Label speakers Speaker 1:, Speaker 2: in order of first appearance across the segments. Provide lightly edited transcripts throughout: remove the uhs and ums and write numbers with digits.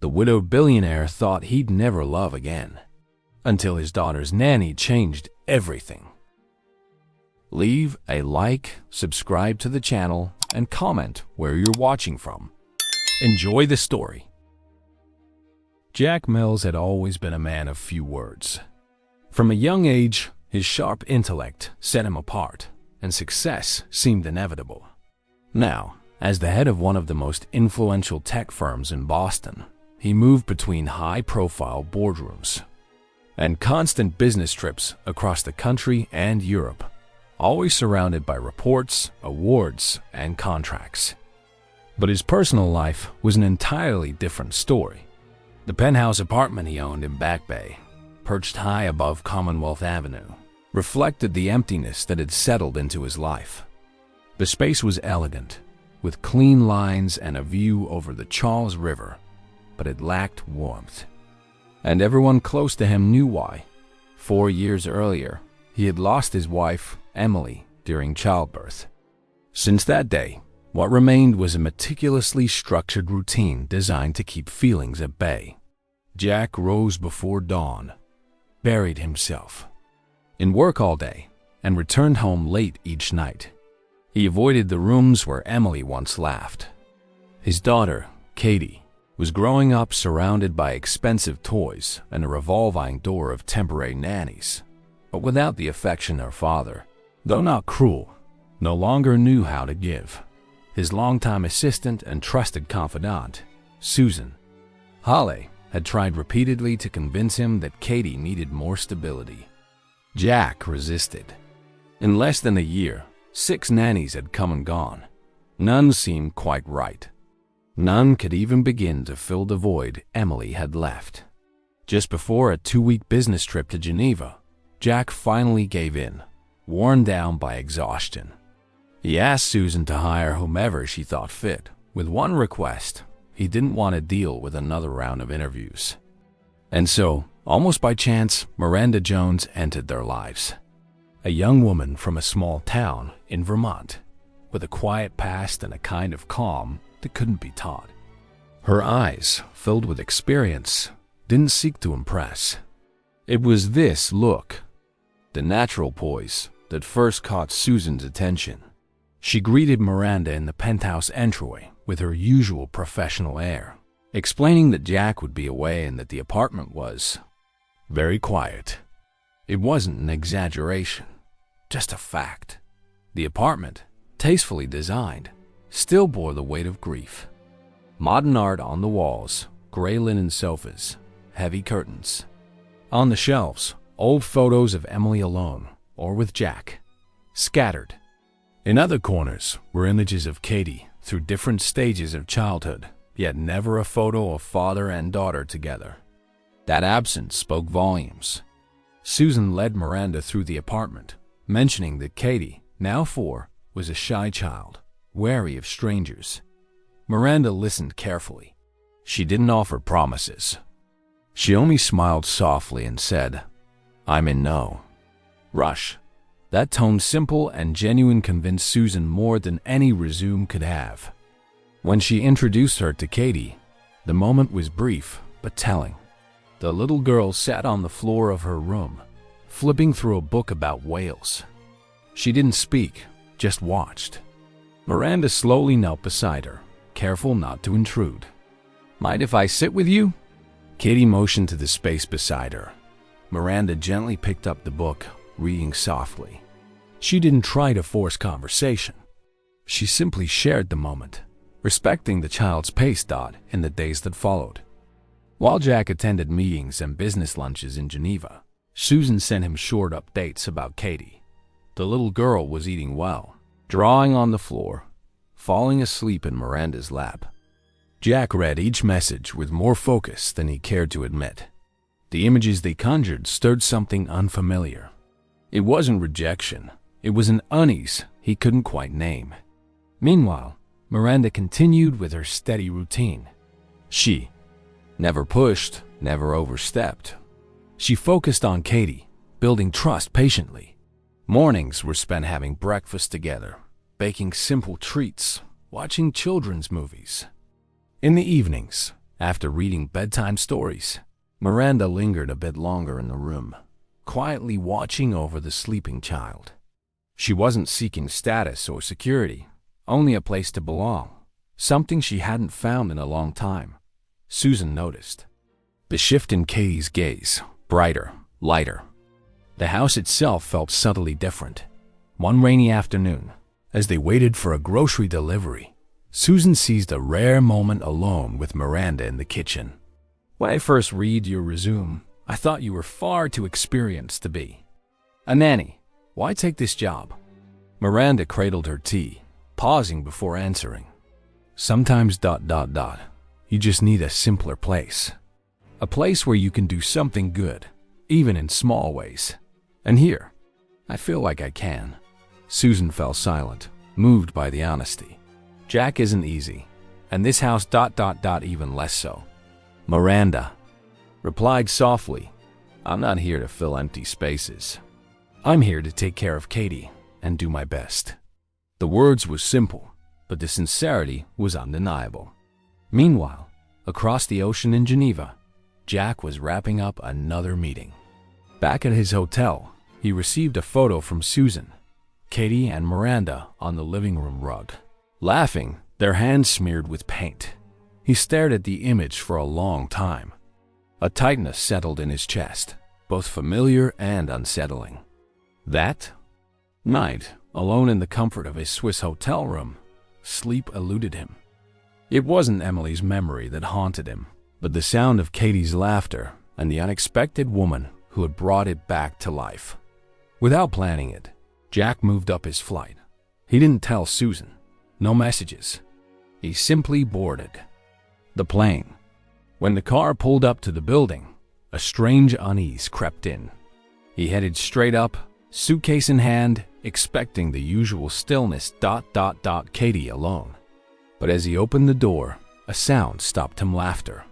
Speaker 1: The widowed billionaire thought he'd never love again, until his daughter's nanny changed everything. Leave a like, subscribe to the channel, and comment where you're watching from. Enjoy the story. Jack Mills had always been a man of few words. From a young age, his sharp intellect set him apart, and success seemed inevitable. Now, as the head of one of the most influential tech firms in Boston, he moved between high-profile boardrooms and constant business trips across the country and Europe, always surrounded by reports, awards, and contracts. But his personal life was an entirely different story. The penthouse apartment he owned in Back Bay, perched high above Commonwealth Avenue, reflected the emptiness that had settled into his life. The space was elegant, with clean lines and a view over the Charles River, but it lacked warmth. And everyone close to him knew why. 4 years earlier, he had lost his wife, Emily, during childbirth. Since that day, what remained was a meticulously structured routine designed to keep feelings at bay. Jack rose before dawn, buried himself in work all day, and returned home late each night. He avoided the rooms where Emily once laughed. His daughter, Katie, was growing up surrounded by expensive toys and a revolving door of temporary nannies, but without the affection her father, though not cruel, no longer knew how to give. His longtime assistant and trusted confidant, Susan Hawley, had tried repeatedly to convince him that Katie needed more stability. Jack resisted. In less than a year, 6 nannies had come and gone. None seemed quite right. None could even begin to fill the void Emily had left. Just before a 2-week business trip to Geneva, Jack finally gave in, worn down by exhaustion. He asked Susan to hire whomever she thought fit, with one request: he didn't want to deal with another round of interviews. And so, almost by chance, Miranda Jones entered their lives. A young woman from a small town in Vermont, with a quiet past and a kind of calm that couldn't be taught. Her eyes, filled with experience, didn't seek to impress. It was this look, the natural poise, that first caught Susan's attention. She greeted Miranda in the penthouse entryway with her usual professional air, explaining that Jack would be away and that the apartment was very quiet. It wasn't an exaggeration, just a fact. The apartment, tastefully designed, still bore the weight of grief. Modern art on the walls, gray linen sofas, heavy curtains. On the shelves, old photos of Emily alone or with Jack, scattered. In other corners were images of Katie through different stages of childhood, yet never a photo of father and daughter together. That absence spoke volumes. Susan led Miranda through the apartment, mentioning that Katie, now 4, was a shy child, wary of strangers. Miranda listened carefully. She didn't offer promises. She only smiled softly and said, "I'm in no rush." That tone, simple and genuine, convinced Susan more than any resume could have. When she introduced her to Katie, the moment was brief but telling. The little girl sat on the floor of her room, flipping through a book about whales. She didn't speak, just watched. Miranda slowly knelt beside her, careful not to intrude. "Mind if I sit with you?" Katie motioned to the space beside her. Miranda gently picked up the book, reading softly. She didn't try to force conversation. She simply shared the moment, respecting the child's pace. In the days that followed, while Jack attended meetings and business lunches in Geneva, Susan sent him short updates about Katie. The little girl was eating well, drawing on the floor, falling asleep in Miranda's lap. Jack read each message with more focus than he cared to admit. The images they conjured stirred something unfamiliar. It wasn't rejection. It was an unease he couldn't quite name. Meanwhile, Miranda continued with her steady routine. She never pushed, never overstepped. She focused on Katie, building trust patiently. Mornings were spent having breakfast together, baking simple treats, watching children's movies. In the evenings, After reading bedtime stories, Miranda lingered a bit longer in the room, quietly watching over the sleeping child. She wasn't seeking status or security, only a place to belong, something she hadn't found in a long time. Susan noticed the shift in Katie's gaze, brighter, lighter. The house itself felt subtly different. One rainy afternoon, as they waited for a grocery delivery, Susan seized a rare moment alone with Miranda in the kitchen. "When I first read your resume, I thought you were far too experienced to be a nanny. Why take this job?" Miranda cradled her tea, pausing before answering. "Sometimes ... you just need a simpler place. A place where you can do something good, even in small ways. And here, I feel like I can." Susan fell silent, moved by the honesty. "Jack isn't easy, and this house ... even less so." Miranda replied softly, "I'm not here to fill empty spaces. I'm here to take care of Katie and do my best." The words were simple, but the sincerity was undeniable. Meanwhile, across the ocean in Geneva, Jack was wrapping up another meeting. Back at his hotel, he received a photo from Susan, Katie, and Miranda on the living room rug. Laughing, their hands smeared with paint, he stared at the image for a long time. A tightness settled in his chest, both familiar and unsettling. That night, alone in the comfort of his Swiss hotel room, sleep eluded him. It wasn't Emily's memory that haunted him, but the sound of Katie's laughter and the unexpected woman who had brought it back to life. Without planning it, Jack moved up his flight. He didn't tell Susan. No messages. He simply boarded the plane. When the car pulled up to the building, a strange unease crept in. He headed straight up, suitcase in hand, expecting the usual stillness ... Katie alone. But as he opened the door, a sound stopped him. Laughter.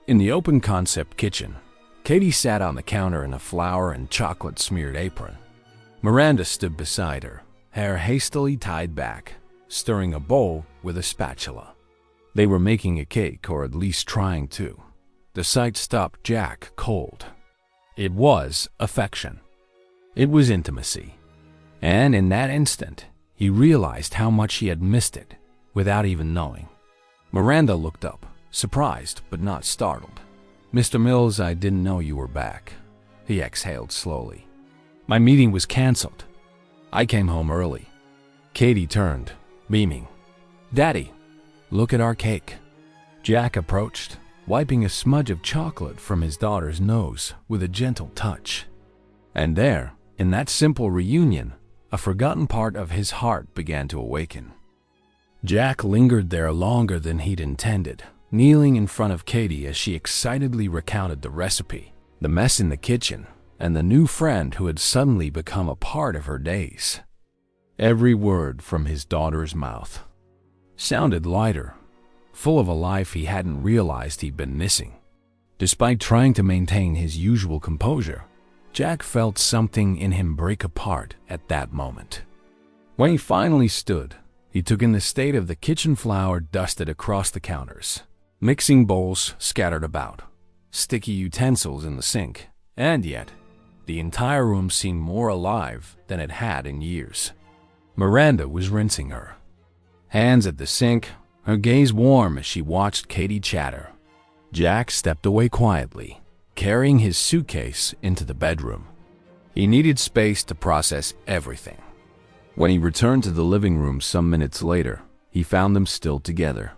Speaker 1: In the open concept kitchen, Katie sat on the counter in a flour and chocolate-smeared apron. Miranda stood beside her, hair hastily tied back, stirring a bowl with a spatula. They were making a cake, or at least trying to. The sight stopped Jack cold. It was affection. It was intimacy. And in that instant, he realized how much he had missed it, without even knowing. Miranda looked up, surprised but not startled. "Mr. Mills, I didn't know you were back," he exhaled slowly. "My meeting was canceled. I came home early." Katie turned, beaming. "Daddy, look at our cake." Jack approached, wiping a smudge of chocolate from his daughter's nose with a gentle touch. And there, in that simple reunion, a forgotten part of his heart began to awaken. Jack lingered there longer than he'd intended, kneeling in front of Katie as she excitedly recounted the recipe, the mess in the kitchen, and the new friend who had suddenly become a part of her days. Every word from his daughter's mouth sounded lighter, full of a life he hadn't realized he'd been missing. Despite trying to maintain his usual composure, Jack felt something in him break apart at that moment. When he finally stood, he took in the state of the kitchen flour dusted across the counters, mixing bowls scattered about, sticky utensils in the sink, and yet, the entire room seemed more alive than it had in years. Miranda was rinsing her, hands at the sink, her gaze warm as she watched Katie chatter. Jack stepped away quietly, carrying his suitcase into the bedroom. He needed space to process everything. When he returned to the living room some minutes later, he found them still together,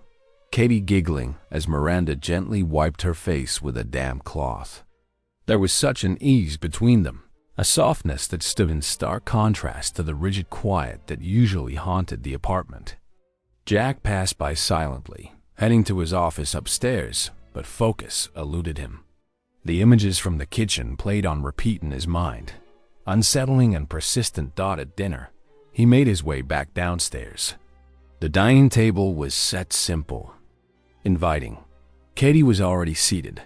Speaker 1: Katie giggling as Miranda gently wiped her face with a damp cloth. There was such an ease between them, a softness that stood in stark contrast to the rigid quiet that usually haunted the apartment. Jack passed by silently, heading to his office upstairs, but focus eluded him. The images from the kitchen played on repeat in his mind. Unsettling and persistent at dinner, he made his way back downstairs. The dining table was set simple, inviting. Katie was already seated,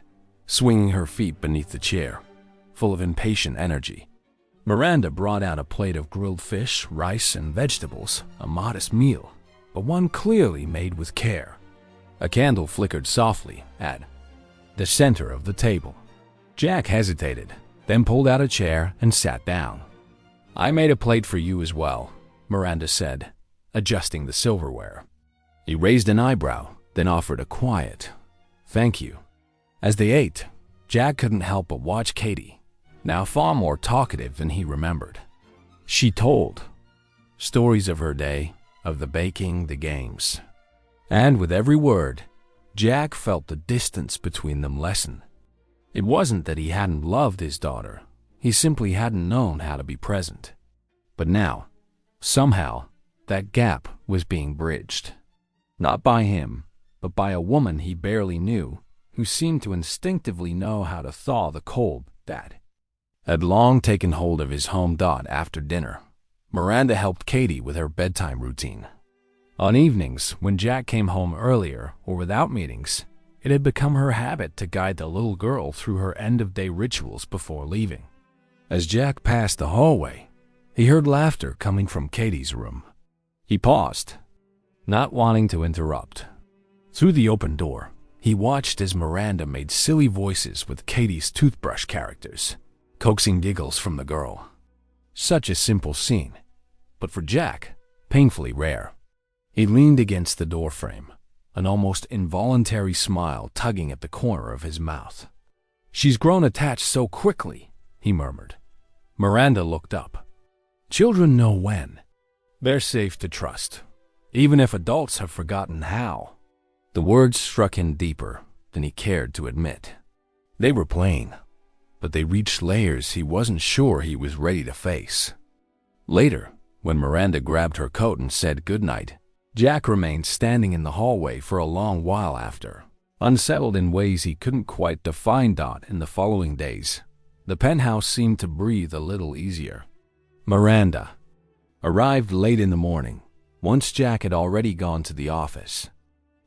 Speaker 1: swinging her feet beneath the chair, full of impatient energy. Miranda brought out a plate of grilled fish, rice, and vegetables, a modest meal, but one clearly made with care. A candle flickered softly at the center of the table. Jack hesitated, then pulled out a chair and sat down. "I made a plate for you as well," Miranda said, adjusting the silverware. He raised an eyebrow, then offered a quiet, "Thank you." As they ate, Jack couldn't help but watch Katie, now far more talkative than he remembered. She told stories of her day, of the baking, the games. And with every word, Jack felt the distance between them lessen. It wasn't that he hadn't loved his daughter, he simply hadn't known how to be present. But now, somehow, that gap was being bridged. Not by him, but by a woman he barely knew, who seemed to instinctively know how to thaw the cold that had long taken hold of his home. After dinner, Miranda helped Katie with her bedtime routine. On evenings, when Jack came home earlier or without meetings, it had become her habit to guide the little girl through her end-of-day rituals before leaving. As Jack passed the hallway, he heard laughter coming from Katie's room. He paused, not wanting to interrupt. Through the open door, he watched as Miranda made silly voices with Katie's toothbrush characters, coaxing giggles from the girl. Such a simple scene, but for Jack, painfully rare. He leaned against the doorframe, an almost involuntary smile tugging at the corner of his mouth. "She's grown attached so quickly," he murmured. Miranda looked up. "Children know when. They're safe to trust, even if adults have forgotten how." The words struck him deeper than he cared to admit. They were plain, but they reached layers he wasn't sure he was ready to face. Later, when Miranda grabbed her coat and said goodnight, Jack remained standing in the hallway for a long while after, unsettled in ways he couldn't quite define. In the following days, the penthouse seemed to breathe a little easier. Miranda arrived late in the morning, once Jack had already gone to the office.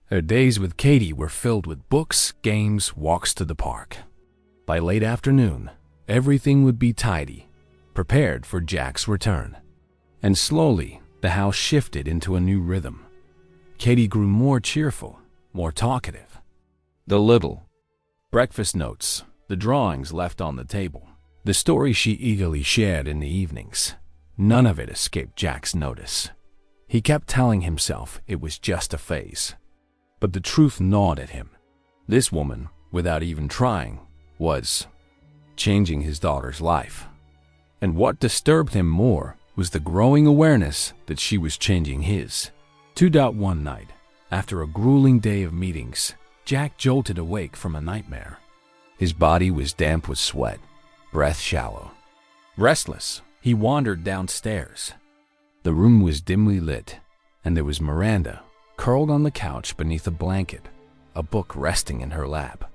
Speaker 1: Her days with Katie were filled with books, games, walks to the park. By late afternoon, everything would be tidy, prepared for Jack's return. And slowly, the house shifted into a new rhythm. Katie grew more cheerful, more talkative. The little breakfast notes, the drawings left on the table, the stories she eagerly shared in the evenings, none of it escaped Jack's notice. He kept telling himself it was just a phase. But the truth gnawed at him. This woman, without even trying, was changing his daughter's life. And what disturbed him more was the growing awareness that she was changing his. 2.1 night, after a grueling day of meetings, Jack jolted awake from a nightmare. His body was damp with sweat, breath shallow. Restless, he wandered downstairs. The room was dimly lit, and there was Miranda, curled on the couch beneath a blanket, a book resting in her lap.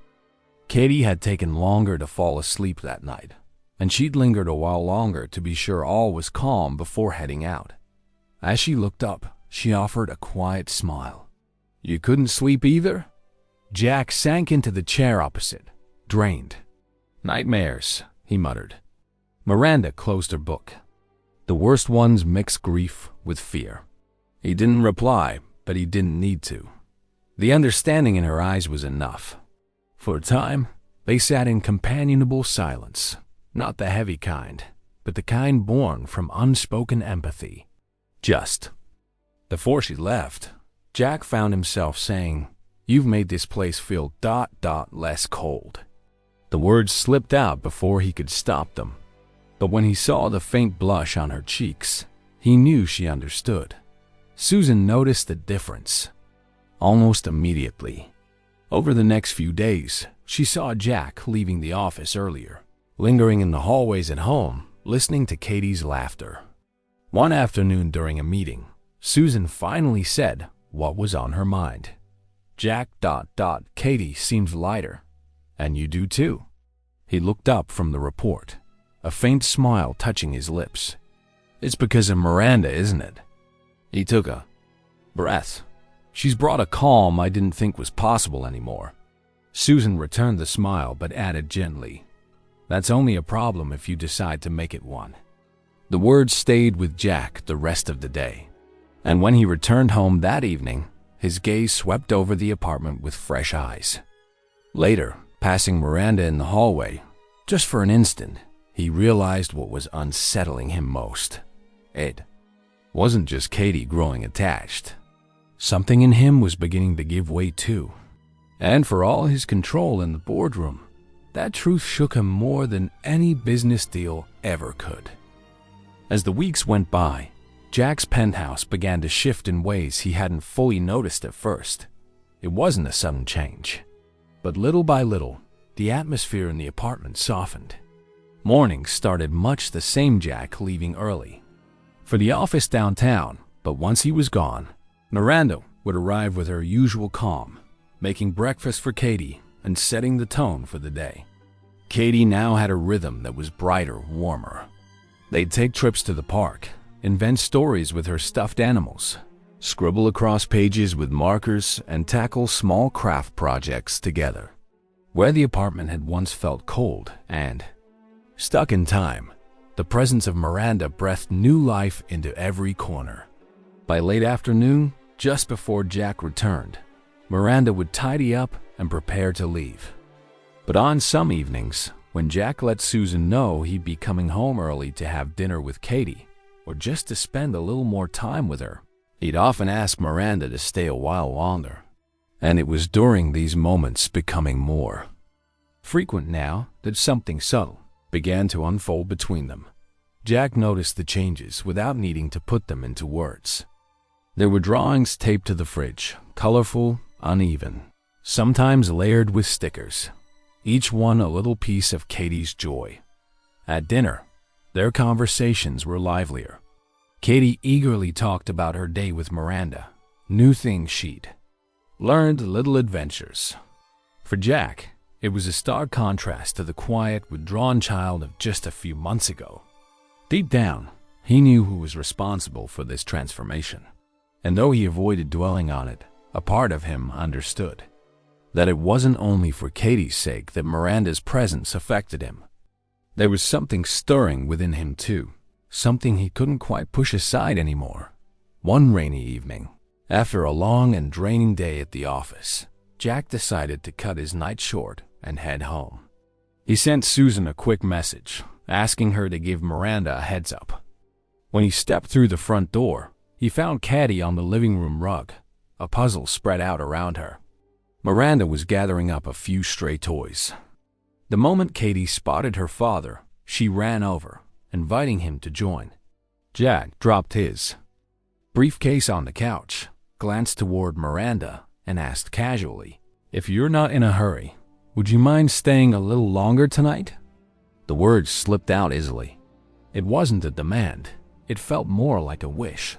Speaker 1: Katie had taken longer to fall asleep that night, and she'd lingered a while longer to be sure all was calm before heading out. As she looked up, she offered a quiet smile. "You couldn't sleep either?" Jack sank into the chair opposite, drained. "Nightmares," he muttered. Miranda closed her book. The worst ones mixed grief with fear. He didn't reply, but he didn't need to. The understanding in her eyes was enough. For a time, they sat in companionable silence. Not the heavy kind, but the kind born from unspoken empathy. Just. Before she left, Jack found himself saying, "You've made this place feel ... less cold." The words slipped out before he could stop them. But when he saw the faint blush on her cheeks, he knew she understood. Susan noticed the difference almost immediately. Over the next few days, she saw Jack leaving the office earlier, lingering in the hallways at home, listening to Katie's laughter. One afternoon during a meeting, Susan finally said what was on her mind. "Jack ... Katie seems lighter, and you do too." He looked up from the report, a faint smile touching his lips. "It's because of Miranda, isn't it?" He took a breath. "She's brought a calm I didn't think was possible anymore." Susan returned the smile but added gently, "That's only a problem if you decide to make it one." The words stayed with Jack the rest of the day. And when he returned home that evening, his gaze swept over the apartment with fresh eyes. Later, passing Miranda in the hallway, just for an instant, he realized what was unsettling him most. It wasn't just Katie growing attached. Something in him was beginning to give way too. And for all his control in the boardroom, that truth shook him more than any business deal ever could. As the weeks went by, Jack's penthouse began to shift in ways he hadn't fully noticed at first. It wasn't a sudden change, but little by little, the atmosphere in the apartment softened. Mornings started much the same, Jack leaving early for the office downtown, but once he was gone, Miranda would arrive with her usual calm, making breakfast for Katie and setting the tone for the day. Katie now had a rhythm that was brighter, warmer. They'd take trips to the park, invent stories with her stuffed animals, scribble across pages with markers, and tackle small craft projects together. Where the apartment had once felt cold and stuck in time, the presence of Miranda breathed new life into every corner. By late afternoon, just before Jack returned, Miranda would tidy up and prepare to leave. But on some evenings, when Jack let Susan know he'd be coming home early to have dinner with Katie, or just to spend a little more time with her, he'd often ask Miranda to stay a while longer. And it was during these moments, becoming more frequent now, that something subtle began to unfold between them. Jack noticed the changes without needing to put them into words. There were drawings taped to the fridge, colorful, uneven, sometimes layered with stickers, each one a little piece of Katie's joy. At dinner, their conversations were livelier. Katie eagerly talked about her day with Miranda, new things she'd learned, little adventures. For Jack, it was a stark contrast to the quiet, withdrawn child of just a few months ago. Deep down, he knew who was responsible for this transformation. And though he avoided dwelling on it, a part of him understood that it wasn't only for Katie's sake that Miranda's presence affected him. There was something stirring within him too, something he couldn't quite push aside anymore. One rainy evening, after a long and draining day at the office, Jack decided to cut his night short and head home. He sent Susan a quick message, asking her to give Miranda a heads up. When he stepped through the front door, he found Katie on the living room rug, a puzzle spread out around her. Miranda was gathering up a few stray toys. The moment Katie spotted her father, she ran over, inviting him to join. Jack dropped his briefcase on the couch, glanced toward Miranda, and asked casually, "If you're not in a hurry, would you mind staying a little longer tonight?" The words slipped out easily. It wasn't a demand. It felt more like a wish.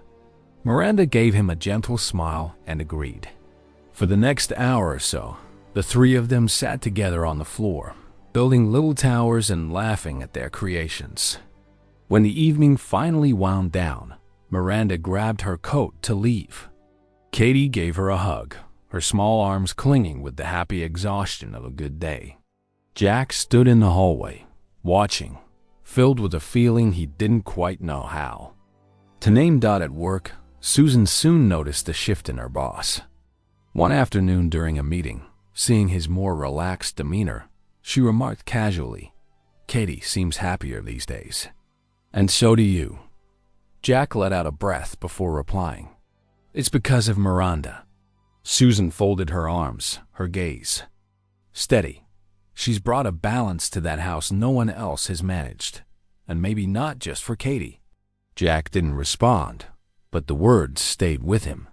Speaker 1: Miranda gave him a gentle smile and agreed. For the next hour or so, the three of them sat together on the floor, building little towers and laughing at their creations. When the evening finally wound down, Miranda grabbed her coat to leave. Katie gave her a hug, her small arms clinging with the happy exhaustion of a good day. Jack stood in the hallway, watching, filled with a feeling he didn't quite know how to name. At work, Susan soon noticed a shift in her boss. One afternoon during a meeting, seeing his more relaxed demeanor, she remarked casually, "Katie seems happier these days." "And so do you." Jack let out a breath before replying, "It's because of Miranda." Susan folded her arms, her gaze steady. "She's brought a balance to that house no one else has managed, and maybe not just for Katie." Jack didn't respond, but the words stayed with him.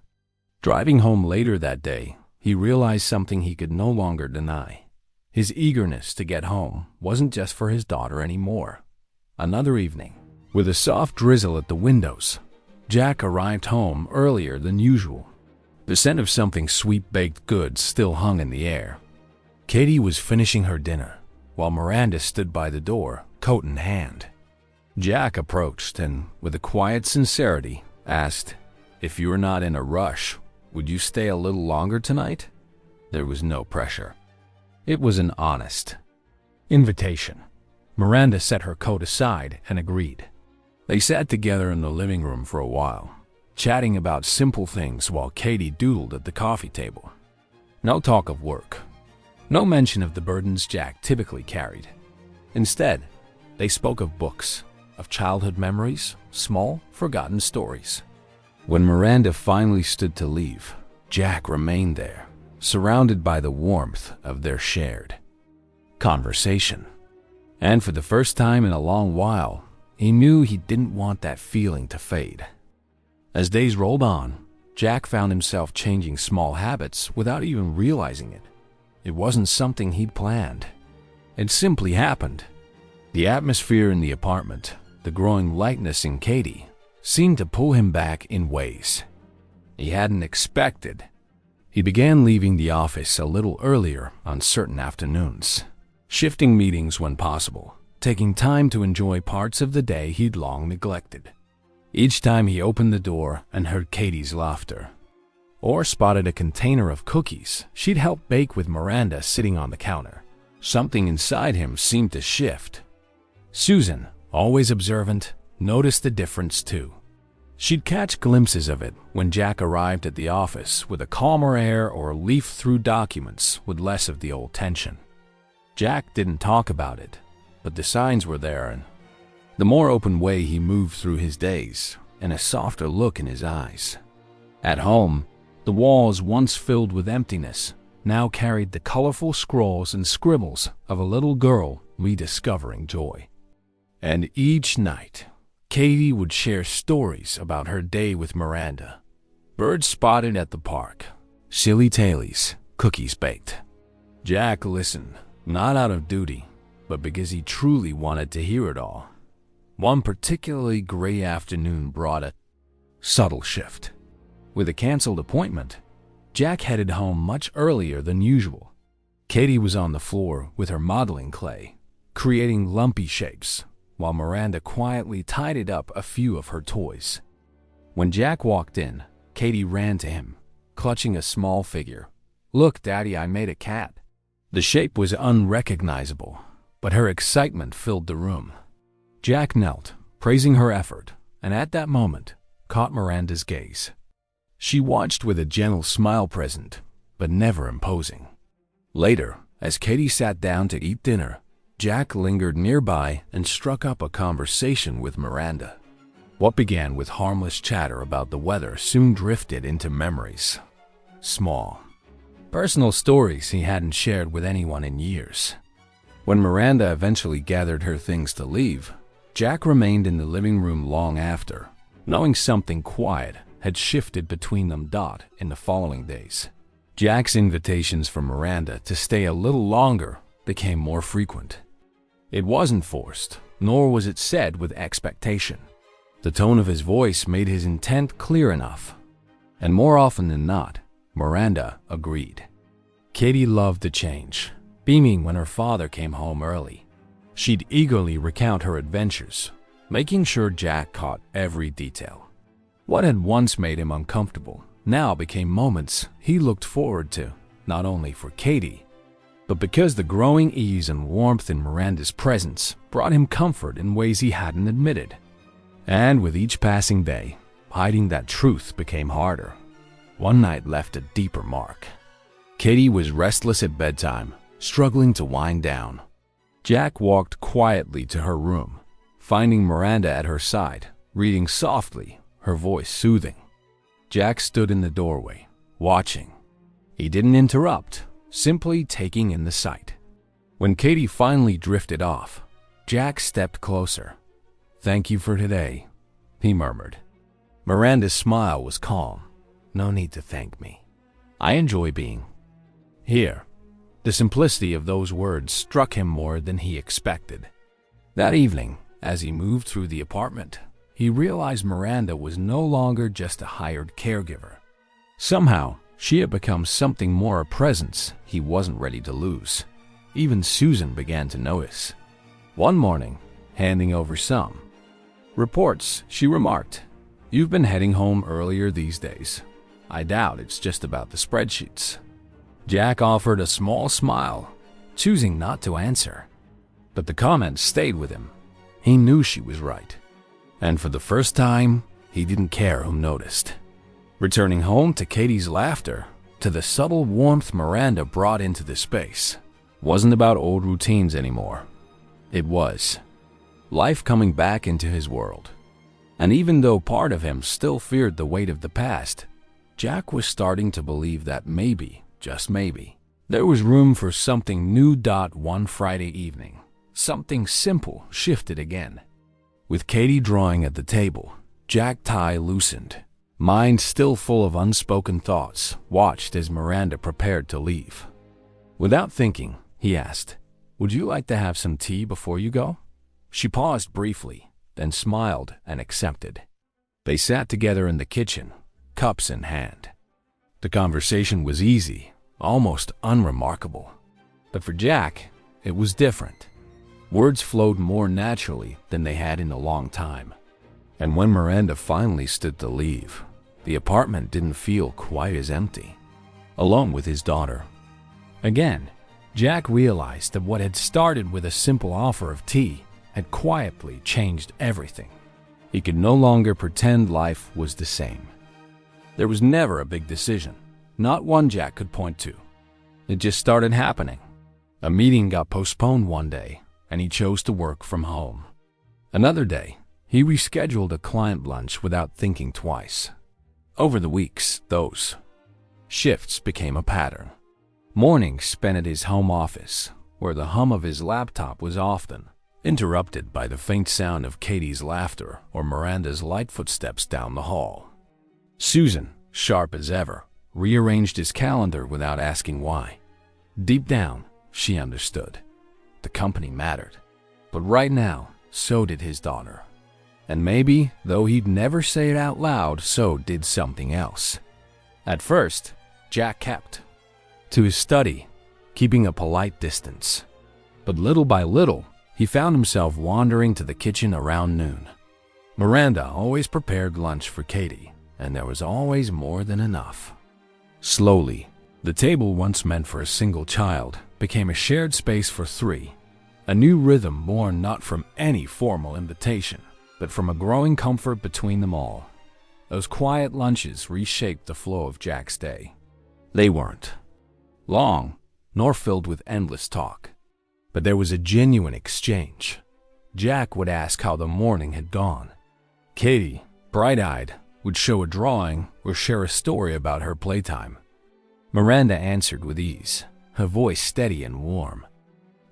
Speaker 1: Driving home later that day, he realized something he could no longer deny. His eagerness to get home wasn't just for his daughter anymore. Another evening, with a soft drizzle at the windows, Jack arrived home earlier than usual. The scent of something sweet baked goods still hung in the air. Katie was finishing her dinner, while Miranda stood by the door, coat in hand. Jack approached and, with a quiet sincerity, asked, "If you're not in a rush, would you stay a little longer tonight?" There was no pressure. It was an honest invitation. Miranda set her coat aside and agreed. They sat together in the living room for a while, chatting about simple things while Katie doodled at the coffee table. No talk of work. No mention of the burdens Jack typically carried. Instead, they spoke of books, of childhood memories, small, forgotten stories. When Miranda finally stood to leave, Jack remained there, surrounded by the warmth of their shared conversation. And for the first time in a long while, he knew he didn't want that feeling to fade. As days rolled on, Jack found himself changing small habits without even realizing it. It wasn't something he'd planned. It simply happened. The atmosphere in the apartment, the growing lightness in Katie, seemed to pull him back in ways he hadn't expected. He began leaving the office a little earlier on certain afternoons, shifting meetings when possible, taking time to enjoy parts of the day he'd long neglected. Each time he opened the door and heard Katie's laughter, or spotted a container of cookies she'd helped bake with Miranda sitting on the counter, something inside him seemed to shift. Susan, always observant, noticed the difference too. She'd catch glimpses of it when Jack arrived at the office with a calmer air or leafed through documents with less of the old tension. Jack didn't talk about it, but the signs were there, and the more open way he moved through his days, and a softer look in his eyes. At home, the walls once filled with emptiness now carried the colorful scrawls and scribbles of a little girl rediscovering joy. And each night, Katie would share stories about her day with Miranda. Birds spotted at the park, silly tailies, cookies baked. Jack listened, not out of duty, but because he truly wanted to hear it all. One particularly gray afternoon brought a subtle shift. With a canceled appointment, Jack headed home much earlier than usual. Katie was on the floor with her modeling clay, creating lumpy shapes, while Miranda quietly tidied up a few of her toys. When Jack walked in, Katie ran to him, clutching a small figure. "Look, Daddy, I made a cat." The shape was unrecognizable, but her excitement filled the room. Jack knelt, praising her effort, and at that moment, caught Miranda's gaze. She watched with a gentle smile present, but never imposing. Later, as Katie sat down to eat dinner, Jack lingered nearby and struck up a conversation with Miranda. What began with harmless chatter about the weather soon drifted into memories. Small, personal stories he hadn't shared with anyone in years. When Miranda eventually gathered her things to leave, Jack remained in the living room long after, knowing something quiet had shifted between them. In the following days, Jack's invitations for Miranda to stay a little longer became more frequent. It wasn't forced, nor was it said with expectation. The tone of his voice made his intent clear enough, and more often than not, Miranda agreed. Katie loved the change, beaming when her father came home early. She'd eagerly recount her adventures, making sure Jack caught every detail. What had once made him uncomfortable now became moments he looked forward to, not only for Katie, but because the growing ease and warmth in Miranda's presence brought him comfort in ways he hadn't admitted. And with each passing day, hiding that truth became harder. One night left a deeper mark. Katie was restless at bedtime, struggling to wind down. Jack walked quietly to her room, finding Miranda at her side, reading softly, her voice soothing. Jack stood in the doorway, watching. He didn't interrupt, simply taking in the sight. When Katie finally drifted off, Jack stepped closer. "Thank you for today," he murmured. Miranda's smile was calm. "No need to thank me. I enjoy being here." The simplicity of those words struck him more than he expected. That evening, as he moved through the apartment, he realized Miranda was no longer just a hired caregiver. Somehow, she had become something more, a presence he wasn't ready to lose. Even Susan began to notice. One morning, handing over some reports, she remarked, "You've been heading home earlier these days. I doubt it's just about the spreadsheets." Jack offered a small smile, choosing not to answer. But the comment stayed with him. He knew she was right. And for the first time, he didn't care who noticed. Returning home to Katie's laughter, to the subtle warmth Miranda brought into the space, wasn't about old routines anymore. It was life coming back into his world. And even though part of him still feared the weight of the past, Jack was starting to believe that maybe, just maybe, there was room for something new. One Friday evening, something simple shifted again. With Katie drawing at the table, Jack's tie loosened. Mind still full of unspoken thoughts, watched as Miranda prepared to leave. Without thinking, he asked, "Would you like to have some tea before you go?" She paused briefly, then smiled and accepted. They sat together in the kitchen, cups in hand. The conversation was easy, almost unremarkable. But for Jack, it was different. Words flowed more naturally than they had in a long time. And when Miranda finally stood to leave, the apartment didn't feel quite as empty, alone with his daughter. Again, Jack realized that what had started with a simple offer of tea had quietly changed everything. He could no longer pretend life was the same. There was never a big decision, not one Jack could point to. It just started happening. A meeting got postponed one day, and he chose to work from home. Another day, he rescheduled a client lunch without thinking twice. Over the weeks, those shifts became a pattern. Mornings spent at his home office, where the hum of his laptop was often interrupted by the faint sound of Katie's laughter or Miranda's light footsteps down the hall. Susan, sharp as ever, rearranged his calendar without asking why. Deep down, she understood. The company mattered. But right now, so did his daughter. And maybe, though he'd never say it out loud, so did something else. At first, Jack kept to his study, keeping a polite distance. But little by little, he found himself wandering to the kitchen around noon. Miranda always prepared lunch for Katie, and there was always more than enough. Slowly, the table once meant for a single child became a shared space for three, a new rhythm born not from any formal invitation, but from a growing comfort between them all. Those quiet lunches reshaped the flow of Jack's day. They weren't long, nor filled with endless talk, but there was a genuine exchange. Jack would ask how the morning had gone. Katie, bright-eyed, would show a drawing or share a story about her playtime. Miranda answered with ease, her voice steady and warm.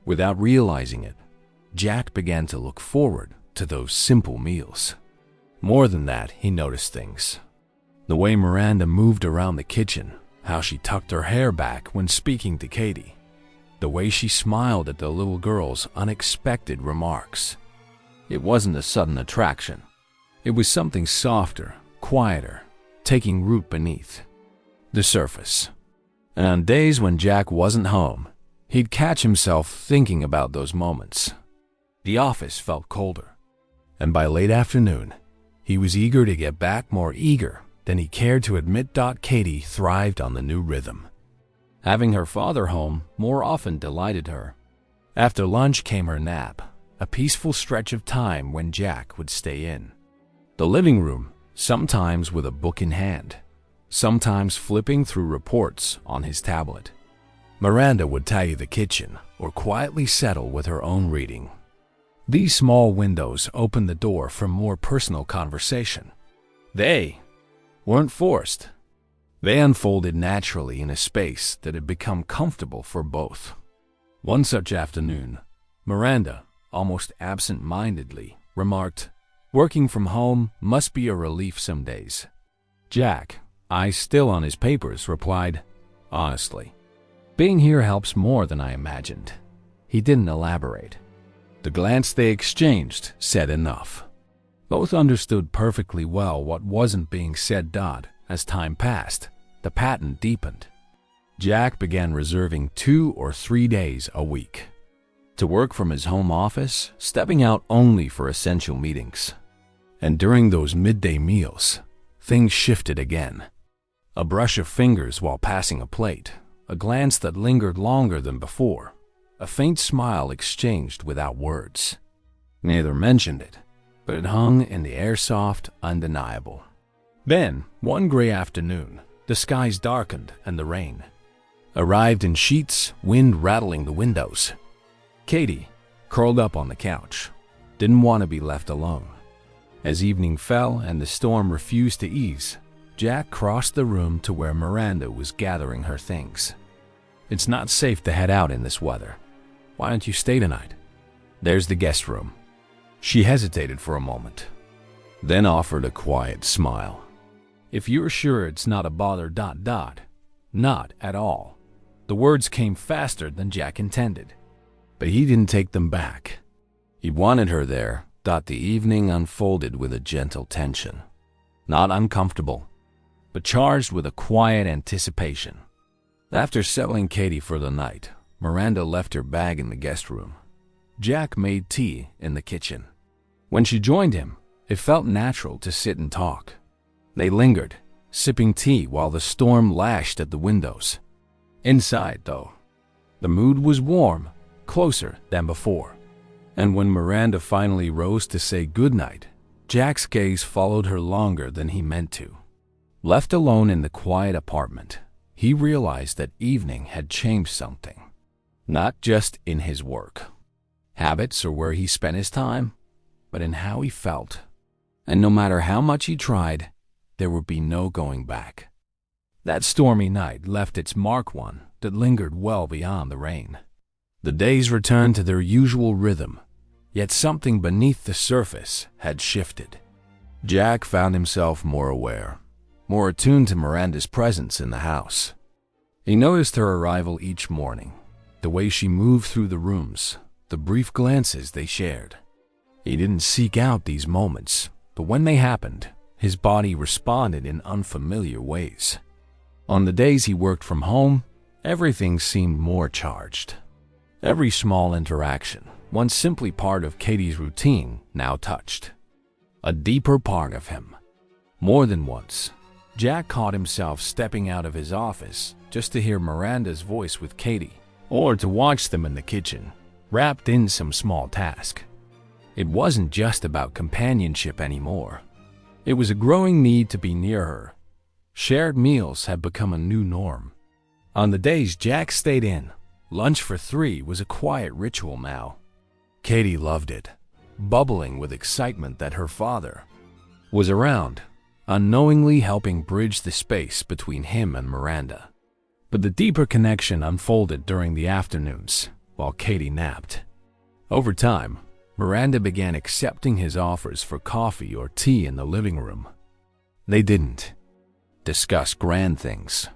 Speaker 1: Without realizing it, Jack began to look forward to those simple meals. More than that, he noticed things. The way Miranda moved around the kitchen, how she tucked her hair back when speaking to Katie, the way she smiled at the little girl's unexpected remarks. It wasn't a sudden attraction. It was something softer, quieter, taking root beneath the surface. And on days when Jack wasn't home, he'd catch himself thinking about those moments. The office felt colder, and by late afternoon, he was eager to get back, more eager than he cared to admit. Katie thrived on the new rhythm. Having her father home more often delighted her. After lunch came her nap, a peaceful stretch of time when Jack would stay in the living room, sometimes with a book in hand, sometimes flipping through reports on his tablet. Miranda would tidy the kitchen or quietly settle with her own reading. These small windows opened the door for more personal conversation. They weren't forced. They unfolded naturally in a space that had become comfortable for both. One such afternoon, Miranda, almost absent-mindedly, remarked, "Working from home must be a relief some days." Jack, eyes still on his papers, replied, "Honestly, being here helps more than I imagined." He didn't elaborate. The glance they exchanged said enough. Both understood perfectly well what wasn't being said. As time passed, the pattern deepened. Jack began reserving 2 or 3 days a week to work from his home office, stepping out only for essential meetings. And during those midday meals, things shifted again. A brush of fingers while passing a plate, a glance that lingered longer than before, a faint smile exchanged without words. Neither mentioned it, but it hung in the air soft, undeniable. Then, one gray afternoon, the skies darkened and the rain arrived in sheets, wind rattling the windows. Katie, curled up on the couch, didn't want to be left alone. As evening fell and the storm refused to ease, Jack crossed the room to where Miranda was gathering her things. "It's not safe to head out in this weather. Why don't you stay tonight? There's the guest room." She hesitated for a moment, then offered a quiet smile. "If you're sure it's not a bother ... Not at all." The words came faster than Jack intended, but he didn't take them back. He wanted her there. The evening unfolded with a gentle tension, not uncomfortable, but charged with a quiet anticipation. After settling Katie for the night, Miranda left her bag in the guest room. Jack made tea in the kitchen. When she joined him, it felt natural to sit and talk. They lingered, sipping tea while the storm lashed at the windows. Inside, though, the mood was warm, closer than before. And when Miranda finally rose to say goodnight, Jack's gaze followed her longer than he meant to. Left alone in the quiet apartment, he realized that evening had changed something. Not just in his work, habits, or where he spent his time, but in how he felt. And no matter how much he tried, there would be no going back. That stormy night left its mark, one that lingered well beyond the rain. The days returned to their usual rhythm, yet something beneath the surface had shifted. Jack found himself more aware, more attuned to Miranda's presence in the house. He noticed her arrival each morning, the way she moved through the rooms, the brief glances they shared. He didn't seek out these moments, but when they happened, his body responded in unfamiliar ways. On the days he worked from home, everything seemed more charged. Every small interaction, once simply part of Katie's routine, now touched a deeper part of him. More than once, Jack caught himself stepping out of his office just to hear Miranda's voice with Katie, or to watch them in the kitchen, wrapped in some small task. It wasn't just about companionship anymore. It was a growing need to be near her. Shared meals had become a new norm. On the days Jack stayed in, lunch for three was a quiet ritual now. Katie loved it, bubbling with excitement that her father was around, unknowingly helping bridge the space between him and Miranda. But the deeper connection unfolded during the afternoons, while Katie napped. Over time, Miranda began accepting his offers for coffee or tea in the living room. They didn't discuss grand things.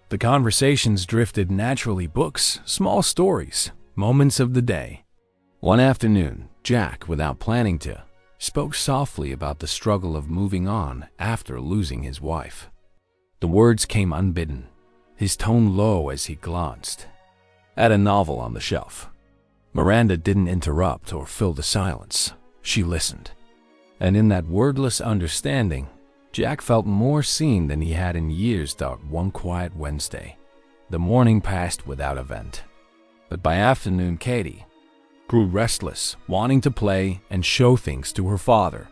Speaker 1: The conversations drifted naturally: books, small stories, moments of the day. One afternoon, Jack, without planning to, spoke softly about the struggle of moving on after losing his wife. The words came unbidden, his tone low as he glanced at a novel on the shelf. Miranda didn't interrupt or fill the silence. She listened. And in that wordless understanding, Jack felt more seen than he had in years. One quiet Wednesday, the morning passed without event. But by afternoon, Katie grew restless, wanting to play and show things to her father.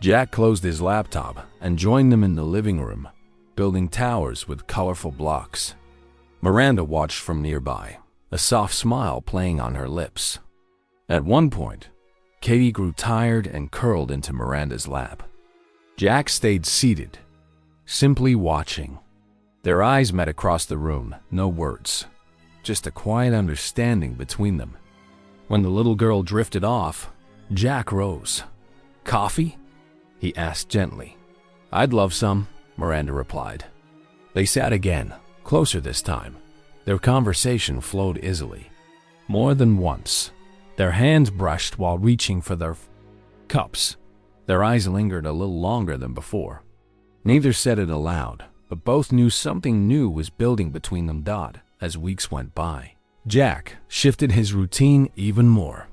Speaker 1: Jack closed his laptop and joined them in the living room, building towers with colorful blocks. Miranda watched from nearby, a soft smile playing on her lips. At one point, Katie grew tired and curled into Miranda's lap. Jack stayed seated, simply watching. Their eyes met across the room, no words, just a quiet understanding between them. When the little girl drifted off, Jack rose. "Coffee?" he asked gently. "I'd love some," Miranda replied. They sat again, closer this time. Their conversation flowed easily. More than once, their hands brushed while reaching for their cups. Their eyes lingered a little longer than before. Neither said it aloud, but both knew something new was building between them. As weeks went by, Jack shifted his routine even more.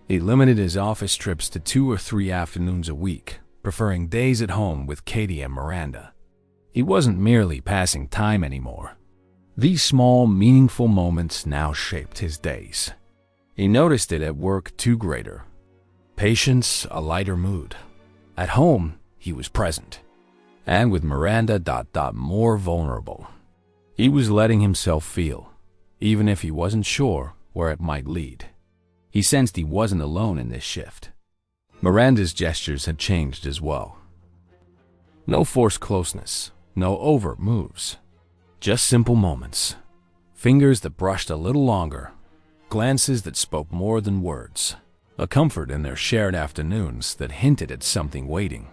Speaker 1: He limited his office trips to 2 or 3 afternoons a week, preferring days at home with Katie and Miranda. He wasn't merely passing time anymore. These small, meaningful moments now shaped his days. He noticed it at work too: greater patience, a lighter mood. At home, he was present. And with Miranda, more vulnerable. He was letting himself feel, even if he wasn't sure where it might lead. He sensed he wasn't alone in this shift. Miranda's gestures had changed as well. No forced closeness, no overt moves. Just simple moments. Fingers that brushed a little longer, glances that spoke more than words. A comfort in their shared afternoons that hinted at something waiting,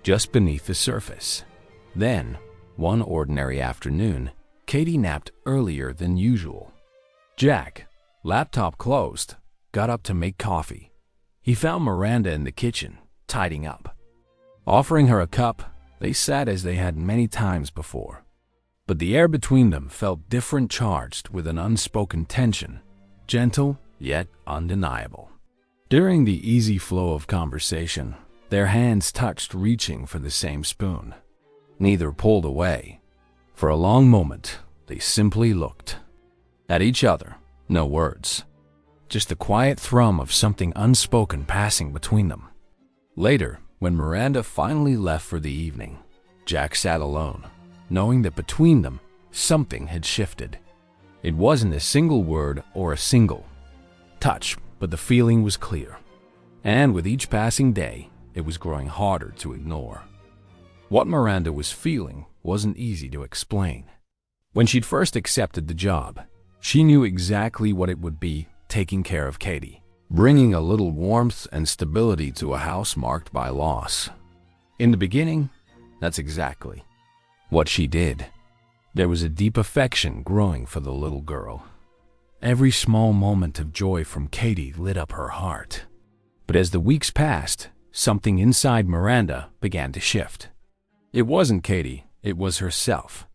Speaker 1: just beneath the surface. Then, one ordinary afternoon, Katie napped earlier than usual. Jack, laptop closed, got up to make coffee. He found Miranda in the kitchen, tidying up. Offering her a cup, they sat as they had many times before. But the air between them felt different, charged with an unspoken tension, gentle yet undeniable. During the easy flow of conversation, their hands touched, reaching for the same spoon. Neither pulled away. For a long moment, they simply looked at each other, no words. Just the quiet thrum of something unspoken passing between them. Later, when Miranda finally left for the evening, Jack sat alone, knowing that between them, something had shifted. It wasn't a single word or a single touch, but the feeling was clear. And with each passing day, it was growing harder to ignore. What Miranda was feeling wasn't easy to explain. When she'd first accepted the job, she knew exactly what it would be taking care of Katie, bringing a little warmth and stability to a house marked by loss. In the beginning, that's exactly what she did. There was a deep affection growing for the little girl. Every small moment of joy from Katie lit up her heart. But as the weeks passed, something inside Miranda began to shift. It wasn't Katie, it was herself.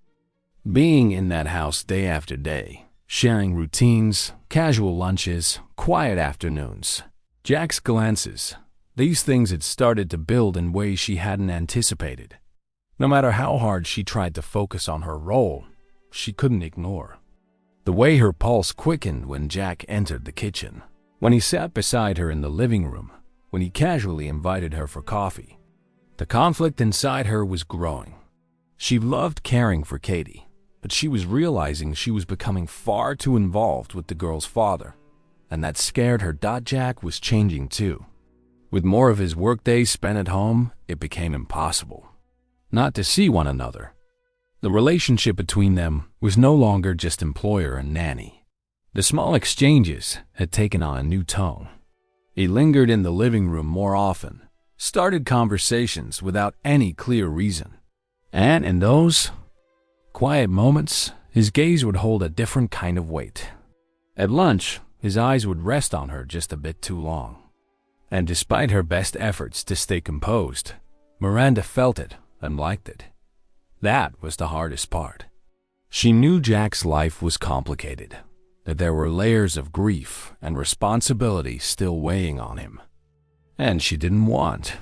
Speaker 1: Being in that house day after day, sharing routines, casual lunches, quiet afternoons, Jack's glances, these things had started to build in ways she hadn't anticipated. No matter how hard she tried to focus on her role, she couldn't ignore the way her pulse quickened when Jack entered the kitchen, when he sat beside her in the living room, when he casually invited her for coffee. The conflict inside her was growing. She loved caring for Katie, but she was realizing she was becoming far too involved with the girl's father, and that scared her. Jack was changing too. With more of his workdays spent at home, it became impossible not to see one another. The relationship between them was no longer just employer and nanny. The small exchanges had taken on a new tone. He lingered in the living room more often, started conversations without any clear reason. And in those quiet moments, his gaze would hold a different kind of weight. At lunch, his eyes would rest on her just a bit too long. And despite her best efforts to stay composed, Miranda felt it and liked it. That was the hardest part. She knew Jack's life was complicated, that there were layers of grief and responsibility still weighing on him. And she didn't want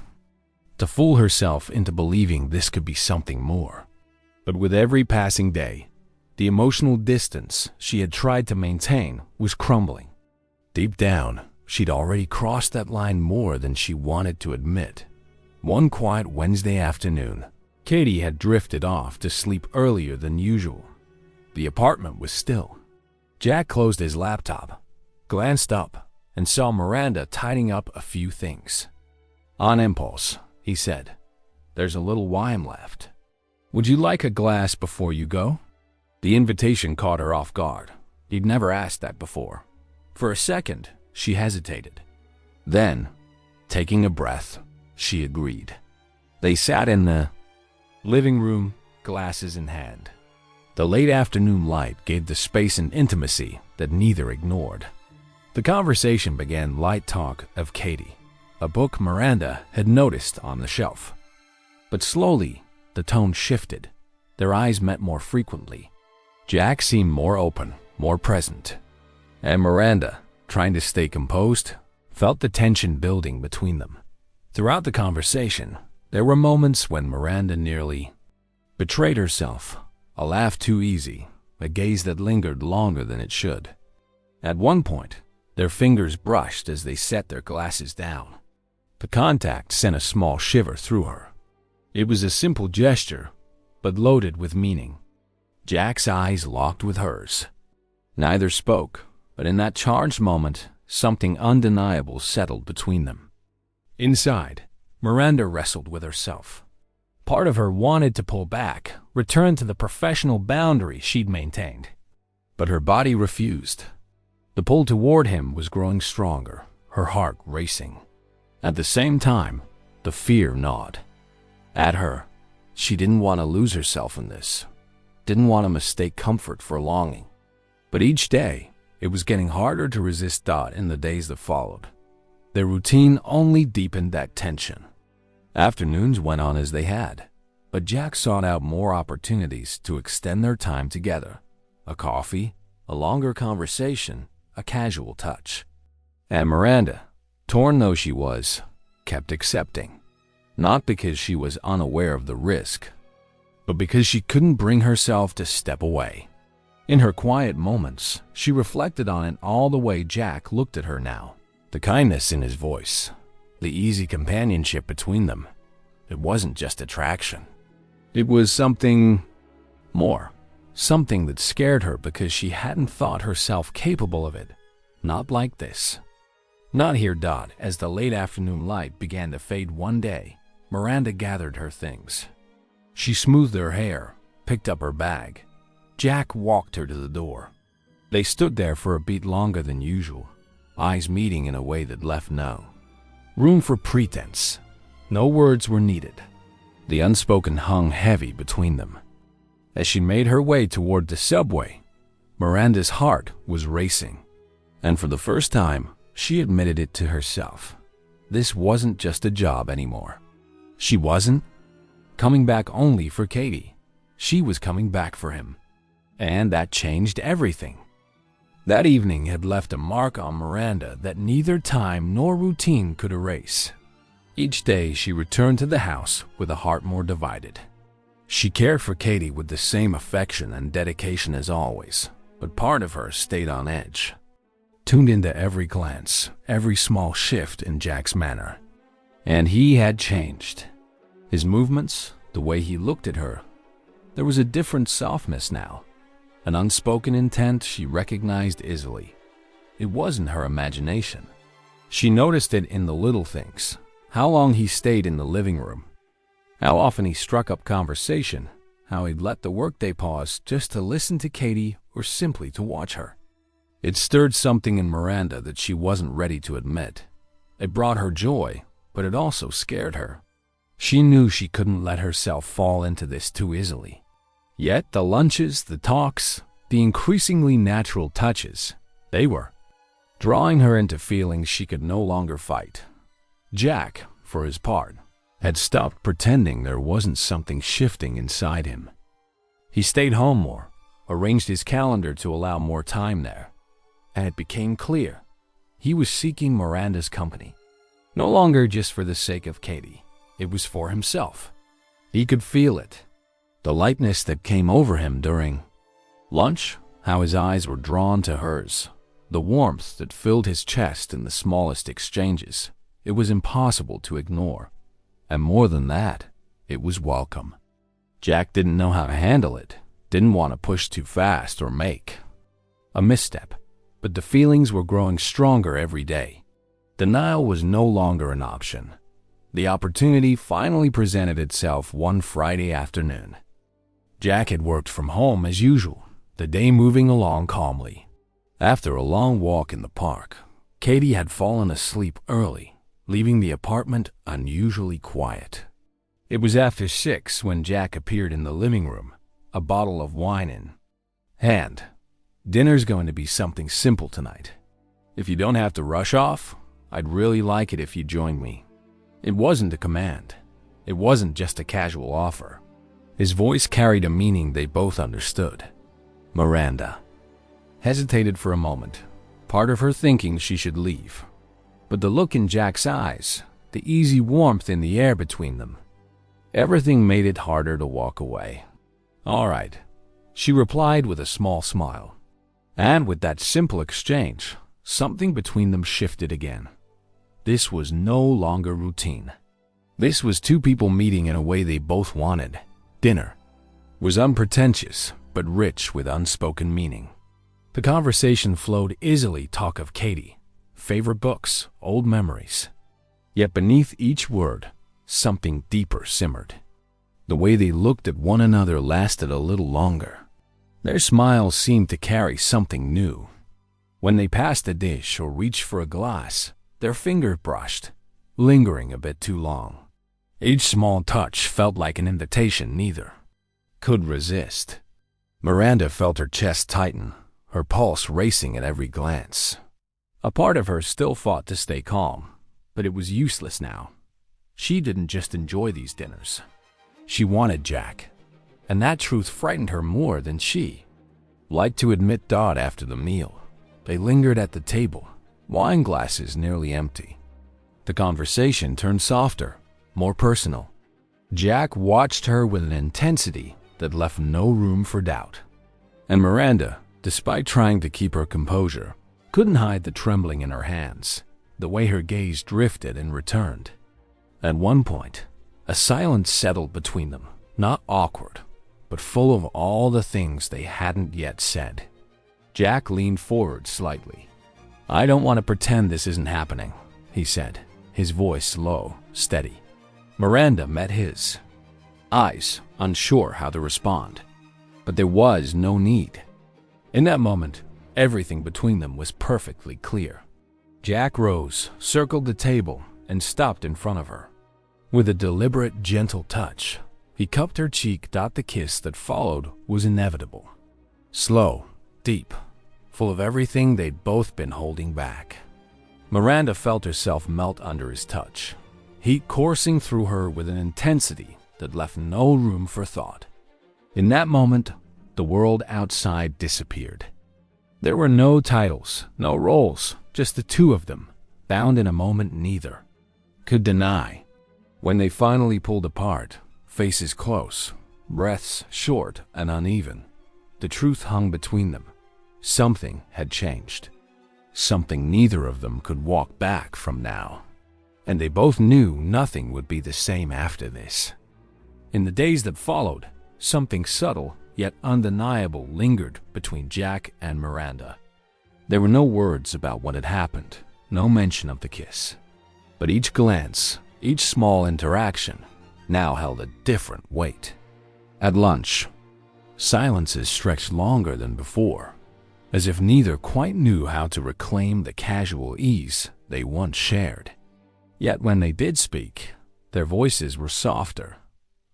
Speaker 1: to fool herself into believing this could be something more. But with every passing day, the emotional distance she had tried to maintain was crumbling. Deep down, she'd already crossed that line more than she wanted to admit. One quiet Wednesday afternoon, Katie had drifted off to sleep earlier than usual. The apartment was still. Jack closed his laptop, glanced up, and saw Miranda tidying up a few things. On impulse, he said, "There's a little wine left. Would you like a glass before you go?" The invitation caught her off guard. He'd never asked that before. For a second, she hesitated. Then, taking a breath, she agreed. They sat in the living room, glasses in hand. The late afternoon light gave the space an intimacy that neither ignored. The conversation began light talk of Katie, a book Miranda had noticed on the shelf. But slowly, the tone shifted. Their eyes met more frequently. Jack seemed more open, more present. And Miranda, trying to stay composed, felt the tension building between them. Throughout the conversation, there were moments when Miranda nearly betrayed herself, a laugh too easy, a gaze that lingered longer than it should. At one point, their fingers brushed as they set their glasses down. The contact sent a small shiver through her. It was a simple gesture, but loaded with meaning. Jack's eyes locked with hers. Neither spoke, but in that charged moment, something undeniable settled between them. Inside, Miranda wrestled with herself. Part of her wanted to pull back, return to the professional boundary she'd maintained. But her body refused. The pull toward him was growing stronger, her heart racing. At the same time, the fear gnawed at her. She didn't want to lose herself in this, didn't want to mistake comfort for longing. But each day, it was getting harder to resist Dot in the days that followed. Their routine only deepened that tension. Afternoons went on as they had, but Jack sought out more opportunities to extend their time together. A coffee, a longer conversation, a casual touch. And Miranda, torn though she was, kept accepting. Not because she was unaware of the risk, but because she couldn't bring herself to step away. In her quiet moments, she reflected on it all the way Jack looked at her now. The kindness in his voice, the easy companionship between them. It wasn't just attraction. It was something more. Something that scared her because she hadn't thought herself capable of it. Not like this. Not here, Dot. As the late afternoon light began to fade one day, Miranda gathered her things. She smoothed her hair, picked up her bag. Jack walked her to the door. They stood there for a beat longer than usual, eyes meeting in a way that left no room for pretense. No words were needed. The unspoken hung heavy between them. As she made her way toward the subway, Miranda's heart was racing. And for the first time, she admitted it to herself. This wasn't just a job anymore. She wasn't coming back only for Katie. She was coming back for him. And that changed everything. That evening had left a mark on Miranda that neither time nor routine could erase. Each day she returned to the house with a heart more divided. She cared for Katie with the same affection and dedication as always, but part of her stayed on edge, tuned into every glance, every small shift in Jack's manner. And he had changed. His movements, the way he looked at her, there was a different softness now. An unspoken intent she recognized easily. It wasn't her imagination. She noticed it in the little things. How long he stayed in the living room. How often he struck up conversation. How he'd let the workday pause just to listen to Katie or simply to watch her. It stirred something in Miranda that she wasn't ready to admit. It brought her joy, but it also scared her. She knew she couldn't let herself fall into this too easily. Yet the lunches, the talks, the increasingly natural touches, they were drawing her into feelings she could no longer fight. Jack, for his part, had stopped pretending there wasn't something shifting inside him. He stayed home more, arranged his calendar to allow more time there, and it became clear he was seeking Miranda's company. No longer just for the sake of Katie, it was for himself. He could feel it. The lightness that came over him during lunch, how his eyes were drawn to hers, the warmth that filled his chest in the smallest exchanges, it was impossible to ignore. And more than that, it was welcome. Jack didn't know how to handle it, didn't want to push too fast or make a misstep, but the feelings were growing stronger every day. Denial was no longer an option. The opportunity finally presented itself one Friday afternoon. Jack had worked from home as usual, the day moving along calmly. After a long walk in the park, Katie had fallen asleep early, leaving the apartment unusually quiet. It was after 6 when Jack appeared in the living room, a bottle of wine in hand. Dinner's going to be something simple tonight. If you don't have to rush off, I'd really like it if you joined me. It wasn't a command. It wasn't just a casual offer. His voice carried a meaning they both understood. Miranda hesitated for a moment, part of her thinking she should leave. But the look in Jack's eyes, the easy warmth in the air between them, everything made it harder to walk away. All right, she replied with a small smile. And with that simple exchange, something between them shifted again. This was no longer routine. This was two people meeting in a way they both wanted. Dinner was unpretentious, but rich with unspoken meaning. The conversation flowed easily, talk of Katie, favorite books, old memories. Yet beneath each word, something deeper simmered. The way they looked at one another lasted a little longer. Their smiles seemed to carry something new. When they passed a dish or reached for a glass, their finger brushed, lingering a bit too long. Each small touch felt like an invitation neither could resist. Miranda felt her chest tighten, her pulse racing at every glance. A part of her still fought to stay calm, but it was useless now. She didn't just enjoy these dinners. She wanted Jack, and that truth frightened her more than she liked to admit. After the meal, they lingered at the table, wine glasses nearly empty. The conversation turned softer, more personal. Jack watched her with an intensity that left no room for doubt. And Miranda, despite trying to keep her composure, couldn't hide the trembling in her hands, the way her gaze drifted and returned. At one point, a silence settled between them, not awkward, but full of all the things they hadn't yet said. Jack leaned forward slightly. "I don't want to pretend this isn't happening," he said, his voice low, steady. Miranda met his eyes, unsure how to respond. But there was no need. In that moment, everything between them was perfectly clear. Jack rose, circled the table, and stopped in front of her. With a deliberate, gentle touch, he cupped her cheek. The kiss that followed was inevitable. Slow, deep, full of everything they'd both been holding back. Miranda felt herself melt under his touch, heat coursing through her with an intensity that left no room for thought. In that moment, the world outside disappeared. There were no titles, no roles, just the two of them, bound in a moment neither could deny. When they finally pulled apart, faces close, breaths short and uneven, the truth hung between them. Something had changed. Something neither of them could walk back from now. And they both knew nothing would be the same after this. In the days that followed, something subtle yet undeniable lingered between Jack and Miranda. There were no words about what had happened, no mention of the kiss. But each glance, each small interaction, now held a different weight. At lunch, silences stretched longer than before, as if neither quite knew how to reclaim the casual ease they once shared. Yet when they did speak, their voices were softer,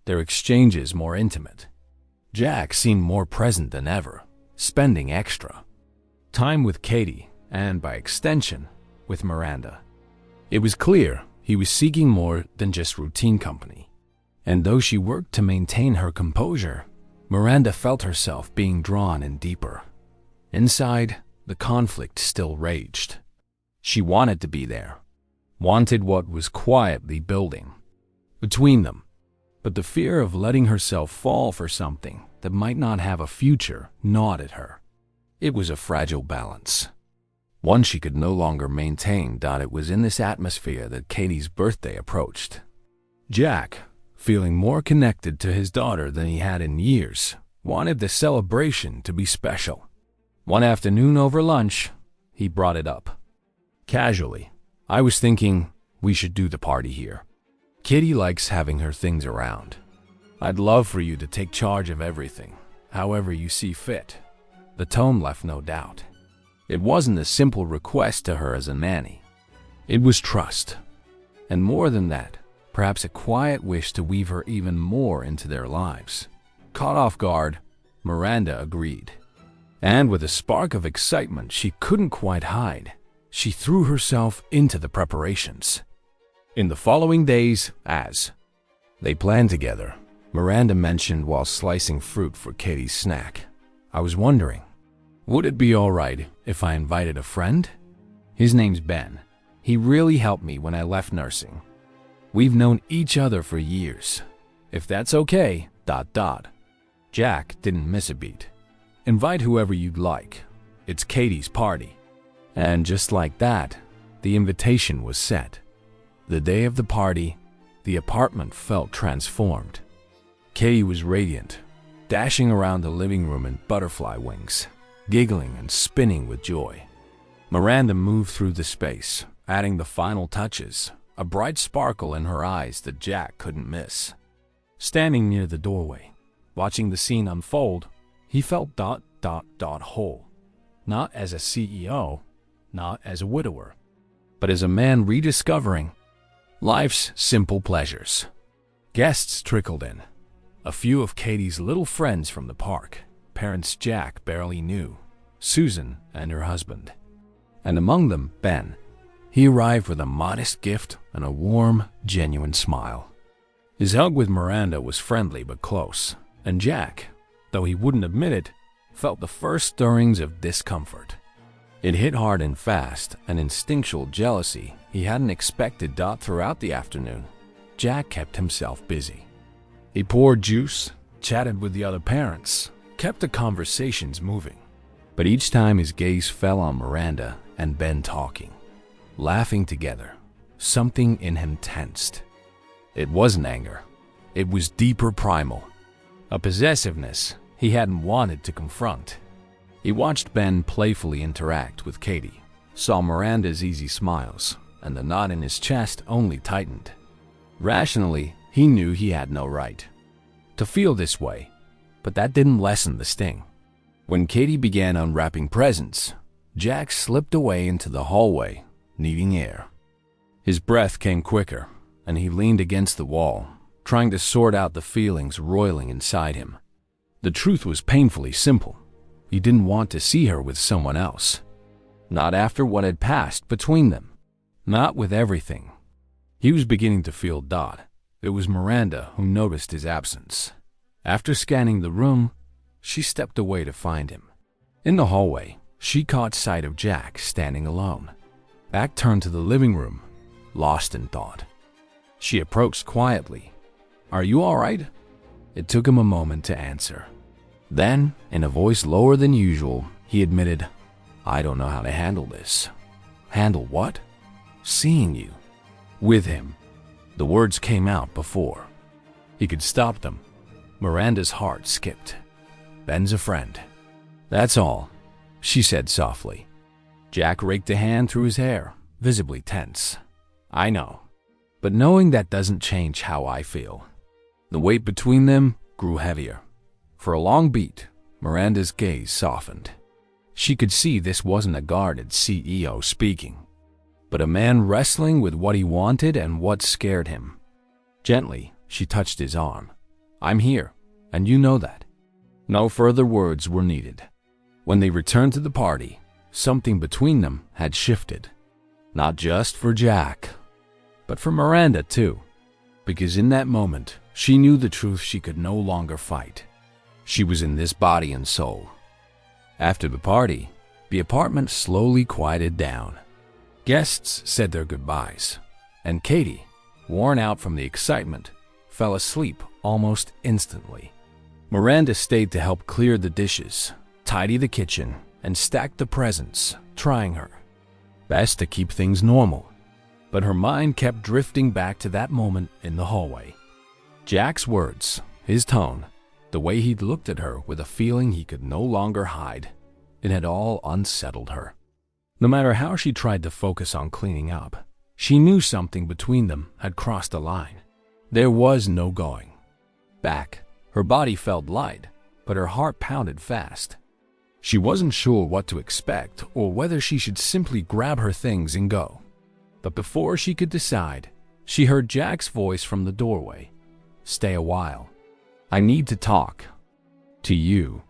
Speaker 1: their exchanges more intimate. Jack seemed more present than ever, spending extra time with Katie and, by extension, with Miranda. It was clear he was seeking more than just routine company. And though she worked to maintain her composure, Miranda felt herself being drawn in deeper. Inside, the conflict still raged. She wanted to be there, wanted what was quietly building between them. But the fear of letting herself fall for something that might not have a future gnawed at her. It was a fragile balance, one she could no longer maintain. It was in this atmosphere that Katie's birthday approached. Jack, feeling more connected to his daughter than he had in years, wanted the celebration to be special. One afternoon over lunch, he brought it up. Casually, "I was thinking we should do the party here. Kitty likes having her things around. I'd love for you to take charge of everything, however you see fit." The tone left no doubt. It wasn't a simple request to her as a nanny. It was trust. And more than that, perhaps a quiet wish to weave her even more into their lives. Caught off guard, Miranda agreed. And with a spark of excitement she couldn't quite hide, she threw herself into the preparations. In the following days, as they planned together, Miranda mentioned while slicing fruit for Katie's snack, "I was wondering, would it be all right if I invited a friend? His name's Ben. He really helped me when I left nursing. We've known each other for years. If that's okay, ... Jack didn't miss a beat. "Invite whoever you'd like. It's Katie's party." And just like that, the invitation was set. The day of the party, the apartment felt transformed. Katie was radiant, dashing around the living room in butterfly wings, giggling and spinning with joy. Miranda moved through the space, adding the final touches, a bright sparkle in her eyes that Jack couldn't miss. Standing near the doorway, watching the scene unfold, he felt whole. Not as a CEO, not as a widower, but as a man rediscovering life's simple pleasures. Guests trickled in. A few of Katie's little friends from the park, parents Jack barely knew, Susan and her husband. And among them, Ben. He arrived with a modest gift and a warm, genuine smile. His hug with Miranda was friendly but close, and Jack, though he wouldn't admit it, felt the first stirrings of discomfort. It hit hard and fast, an instinctual jealousy he hadn't expected. Throughout the afternoon, Jack kept himself busy. He poured juice, chatted with the other parents, kept the conversations moving. But each time his gaze fell on Miranda and Ben talking, laughing together, something in him tensed. It wasn't anger. It was deeper, primal, a possessiveness he hadn't wanted to confront. He watched Ben playfully interact with Katie, saw Miranda's easy smiles, and the knot in his chest only tightened. Rationally, he knew he had no right to feel this way, but that didn't lessen the sting. When Katie began unwrapping presents, Jack slipped away into the hallway, needing air. His breath came quicker, and he leaned against the wall, trying to sort out the feelings roiling inside him. The truth was painfully simple. He didn't want to see her with someone else. Not after what had passed between them. Not with everything. He was beginning to feel it was Miranda who noticed his absence. After scanning the room, she stepped away to find him. In the hallway, she caught sight of Jack standing alone. Back turned to the living room, lost in thought. She approached quietly. "Are you all right?" It took him a moment to answer. Then, in a voice lower than usual, he admitted, "I don't know how to handle this." "Handle what?" "Seeing you with him." The words came out before he could stop them. Miranda's heart skipped. "Ben's a friend. That's all," she said softly. Jack raked a hand through his hair, visibly tense. "I know, but knowing that doesn't change how I feel." The weight between them grew heavier. For a long beat, Miranda's gaze softened. She could see this wasn't a guarded CEO speaking, but a man wrestling with what he wanted and what scared him. Gently, she touched his arm. "I'm here, and you know that." No further words were needed. When they returned to the party, something between them had shifted. Not just for Jack, but for Miranda too. Because in that moment, she knew the truth she could no longer fight. She was in this body and soul. After the party, the apartment slowly quieted down. Guests said their goodbyes, and Katie, worn out from the excitement, fell asleep almost instantly. Miranda stayed to help clear the dishes, tidy the kitchen, and stack the presents, trying her best to keep things normal. But her mind kept drifting back to that moment in the hallway. Jack's words, his tone, the way he'd looked at her with a feeling he could no longer hide, it had all unsettled her. No matter how she tried to focus on cleaning up, she knew something between them had crossed a line. There was no going back. Her body felt light, but her heart pounded fast. She wasn't sure what to expect or whether she should simply grab her things and go. But before she could decide, she heard Jack's voice from the doorway. "Stay a while. I need to talk to you."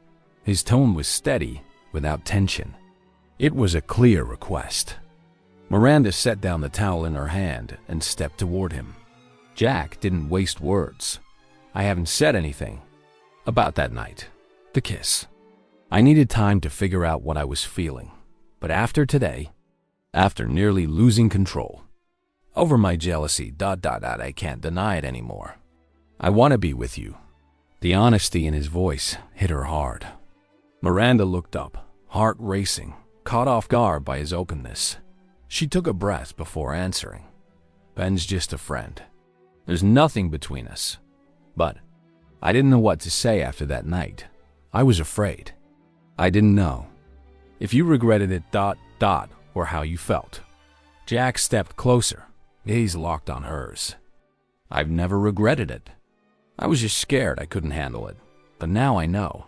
Speaker 1: His tone was steady, without tension. It was a clear request. Miranda set down the towel in her hand and stepped toward him. Jack didn't waste words. "I haven't said anything about that night, the kiss. I needed time to figure out what I was feeling. But after today, after nearly losing control over my jealousy, I can't deny it anymore. I want to be with you." The honesty in his voice hit her hard. Miranda looked up, heart racing, caught off guard by his openness. She took a breath before answering. Ben's just a friend. There's nothing between us. But I didn't know what to say after that night. I was afraid. I didn't know if you regretted it ... or how you felt. Jack stepped closer, gaze locked on hers. I've never regretted it. I was just scared I couldn't handle it. But now I know.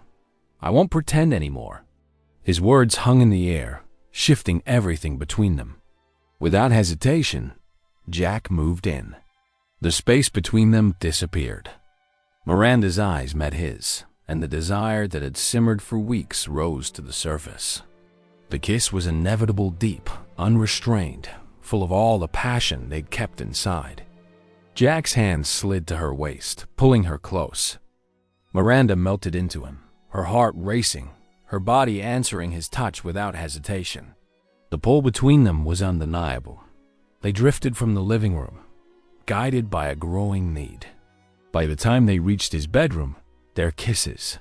Speaker 1: I won't pretend anymore. His words hung in the air, shifting everything between them. Without hesitation, Jack moved in. The space between them disappeared. Miranda's eyes met his, and the desire that had simmered for weeks rose to the surface. The kiss was inevitable, deep, unrestrained, full of all the passion they'd kept inside. Jack's hand slid to her waist, pulling her close. Miranda melted into him, her heart racing, her body answering his touch without hesitation. The pull between them was undeniable. They drifted from the living room, guided by a growing need. By the time they reached his bedroom, their kisses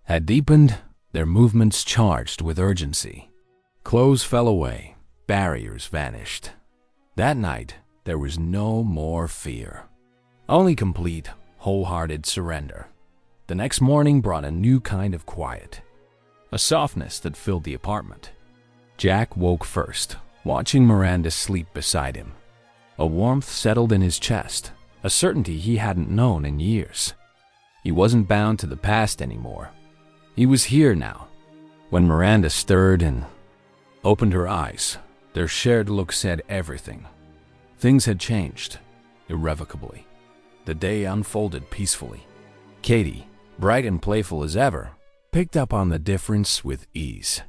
Speaker 1: had deepened, their movements charged with urgency. Clothes fell away, barriers vanished. That night, there was no more fear, only complete, wholehearted surrender. The next morning brought a new kind of quiet, a softness that filled the apartment. Jack woke first, watching Miranda sleep beside him. A warmth settled in his chest, a certainty he hadn't known in years. He wasn't bound to the past anymore. He was here now. When Miranda stirred and opened her eyes, their shared look said everything. Things had changed, irrevocably. The day unfolded peacefully. Katie, bright and playful as ever, picked up on the difference with ease.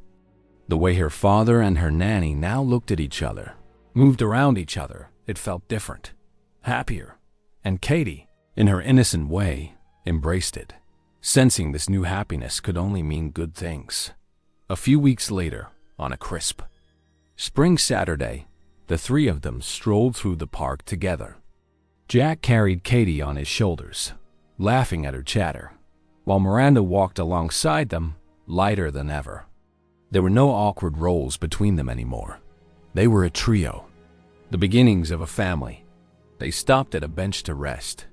Speaker 1: The way her father and her nanny now looked at each other, moved around each other, it felt different, happier. And Katie, in her innocent way, embraced it, sensing this new happiness could only mean good things. A few weeks later, on a crisp spring Saturday, the three of them strolled through the park together. Jack carried Katie on his shoulders, laughing at her chatter, while Miranda walked alongside them, lighter than ever. There were no awkward roles between them anymore. They were a trio, the beginnings of a family. They stopped at a bench to rest.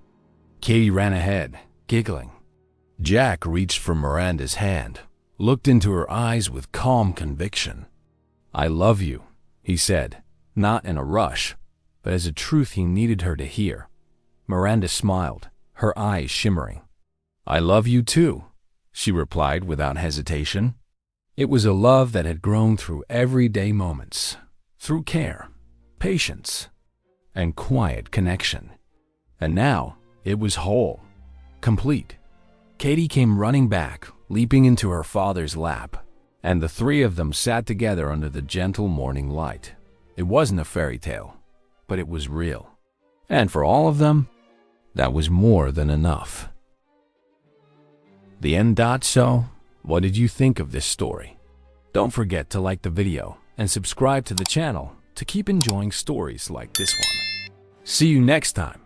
Speaker 1: Katie ran ahead, giggling. Jack reached for Miranda's hand, looked into her eyes with calm conviction. "I love you," he said, not in a rush, but as a truth he needed her to hear. Miranda smiled, her eyes shimmering. "I love you too," she replied without hesitation. It was a love that had grown through everyday moments, through care, patience, and quiet connection. And now it was whole, complete. Katie came running back, leaping into her father's lap, and the three of them sat together under the gentle morning light. It wasn't a fairy tale, but it was real. And for all of them, that was more than enough. The end. So, what did you think of this story? Don't forget to like the video and subscribe to the channel to keep enjoying stories like this one. See you next time.